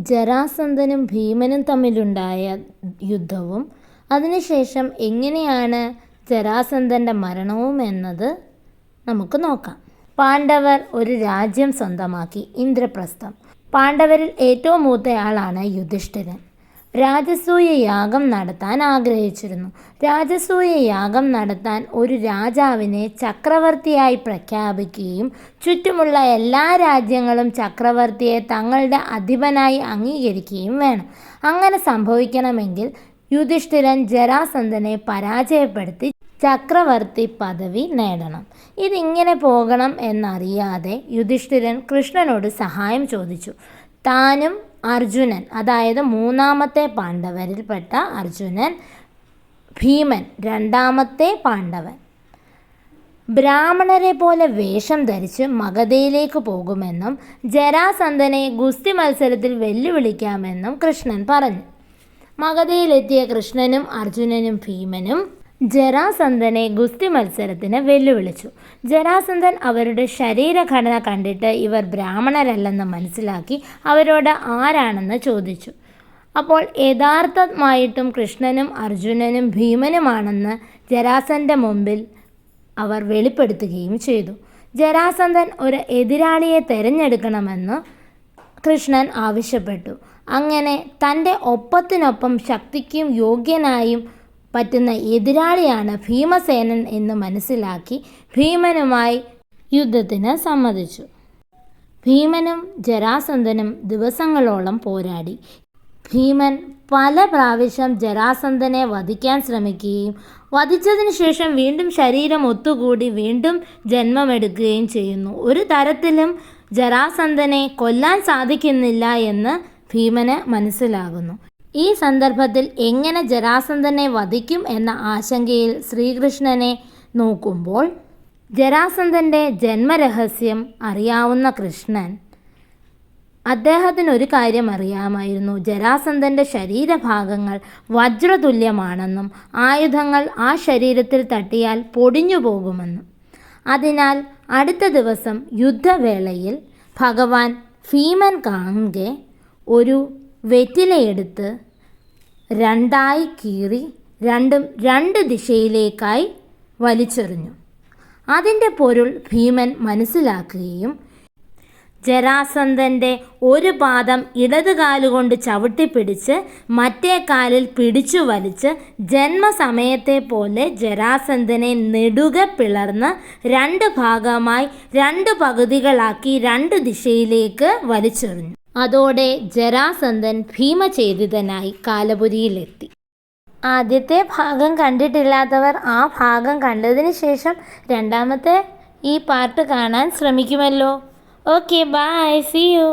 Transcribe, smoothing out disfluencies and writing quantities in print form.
ജരാസന്ധനും ഭീമനും തമ്മിലുണ്ടായ യുദ്ധവും അതിനുശേഷം എങ്ങനെയാണ് ജരാസന്ധൻ്റെ മരണവും എന്നത് നമുക്ക് നോക്കാം. പാണ്ഡവർ ഒരു രാജ്യം സ്വന്തമാക്കി. ഇന്ദ്രപ്രസ്ഥം. പാണ്ഡവരിൽ ഏറ്റവും മൂത്തയാളാണ് യുധിഷ്ഠിരൻ. രാജസൂയ യാഗം നടത്താൻ ആഗ്രഹിച്ചിരുന്നു. രാജസൂയ യാഗം നടത്താൻ ഒരു രാജാവിനെ ചക്രവർത്തിയായി പ്രഖ്യാപിക്കുകയും ചുറ്റുമുള്ള എല്ലാ രാജ്യങ്ങളും ചക്രവർത്തിയെ തങ്ങളുടെ അധിപനായി അംഗീകരിക്കുകയും വേണം. അങ്ങനെ സംഭവിക്കണമെങ്കിൽ യുധിഷ്ഠിരൻ ജരാസന്ധനെ പരാജയപ്പെടുത്തി ചക്രവർത്തി പദവി നേടണം. ഇതിങ്ങനെ പോകണം എന്നറിയാതെ യുധിഷ്ഠിരൻ കൃഷ്ണനോട് സഹായം ചോദിച്ചു. താനും അർജുനൻ, അതായത് മൂന്നാമത്തെ പാണ്ഡവരിൽപ്പെട്ട അർജുനൻ, ഭീമൻ രണ്ടാമത്തെ പാണ്ഡവൻ, ബ്രാഹ്മണരെ പോലെ വേഷം ധരിച്ച് മഗധയിലേക്ക് പോകുമെന്നും ജരാസന്ധനെ ഗുസ്തി മത്സരത്തിൽ വെല്ലുവിളിക്കാമെന്നും കൃഷ്ണൻ പറഞ്ഞു. മഗധയിലെത്തിയ കൃഷ്ണനും അർജുനനും ഭീമനും ജരാസന്ധനെ ഗുസ്തി മത്സരത്തിന് വെല്ലുവിളിച്ചു. ജരാസന്ധൻ അവരുടെ ശരീരഘടന കണ്ടിട്ട് ഇവർ ബ്രാഹ്മണരല്ലെന്ന് മനസ്സിലാക്കി അവരോട് ആരാണെന്ന് ചോദിച്ചു. അപ്പോൾ യഥാർത്ഥമായിട്ടും കൃഷ്ണനും അർജുനനും ഭീമനുമാണെന്ന് ജരാസന്ധൻ്റെ മുമ്പിൽ അവർ വെളിപ്പെടുത്തുകയും ചെയ്തു. ജരാസന്ധൻ ഒരു എതിരാളിയെ തിരഞ്ഞെടുക്കണമെന്ന് കൃഷ്ണൻ ആവശ്യപ്പെട്ടു. അങ്ങനെ തൻ്റെ ഒപ്പത്തിനൊപ്പം ശക്തിക്കും യോഗ്യനായും പറ്റുന്ന എതിരാളിയാണ് ഭീമസേനൻ എന്ന് മനസ്സിലാക്കി ഭീമനുമായി യുദ്ധത്തിന് സമ്മതിച്ചു. ഭീമനും ജരാസന്ധനും ദിവസങ്ങളോളം പോരാടി. ഭീമൻ പല പ്രാവശ്യം ജരാസന്ധനെ വധിക്കാൻ ശ്രമിക്കുകയും വധിച്ചതിന് ശേഷം വീണ്ടും ശരീരം ഒത്തുകൂടി വീണ്ടും ജന്മമെടുക്കുകയും ചെയ്യുന്നു. ഒരു തരത്തിലും ജരാസന്ധനെ കൊല്ലാൻ സാധിക്കുന്നില്ല എന്ന് ഭീമന് മനസ്സിലാകുന്നു. ഈ സന്ദർഭത്തിൽ എങ്ങനെ ജരാസന്ധനെ വധിക്കും എന്ന ആശങ്കയിൽ ശ്രീകൃഷ്ണനെ നോക്കുമ്പോൾ ജരാസന്ധൻ്റെ ജന്മരഹസ്യം അറിയാവുന്ന കൃഷ്ണൻ അദ്ദേഹത്തിനൊരു കാര്യം അറിയാമായിരുന്നു. ജരാസന്ധൻ്റെ ശരീരഭാഗങ്ങൾ വജ്രതുല്യമാണെന്നും ആയുധങ്ങൾ ആ ശരീരത്തിൽ തട്ടിയാൽ പൊടിഞ്ഞു പോകുമെന്നും. അതിനാൽ അടുത്ത ദിവസം യുദ്ധവേളയിൽ ഭഗവാൻ ഭീമൻ കാണെ ഒരു വെറ്റിലയെടുത്ത് രണ്ടായി കീറി രണ്ടും രണ്ട് ദിശയിലേക്കായി വലിച്ചെറിഞ്ഞു. അതിൻ്റെ പൊരുൾ ഭീമൻ മനസ്സിലാക്കുകയും ജരാസന്ധൻ്റെ ഒരു പാദം ഇടതുകാലുകൊണ്ട് ചവിട്ടിപ്പിടിച്ച് മറ്റേ കാലിൽ പിടിച്ചു വലിച്ച് ജന്മസമയത്തെ പോലെ ജരാസന്ധനെ നെടുകെ പിളർന്ന് രണ്ട് ഭാഗമായി രണ്ട് പകുതികളാക്കി രണ്ട് ദിശയിലേക്ക് വലിച്ചെറിഞ്ഞു. അതോടെ ജരാസന്ധൻ ഭീമചേതിതനായി കാലപുരിയിലെത്തി. ആദ്യത്തെ ഭാഗം കണ്ടിട്ടില്ലാത്തവർ ആ ഭാഗം കണ്ടതിന് ശേഷം രണ്ടാമത്തെ ഈ പാർട്ട് കാണാൻ ശ്രമിക്കുമല്ലോ. Okay, bye, see U.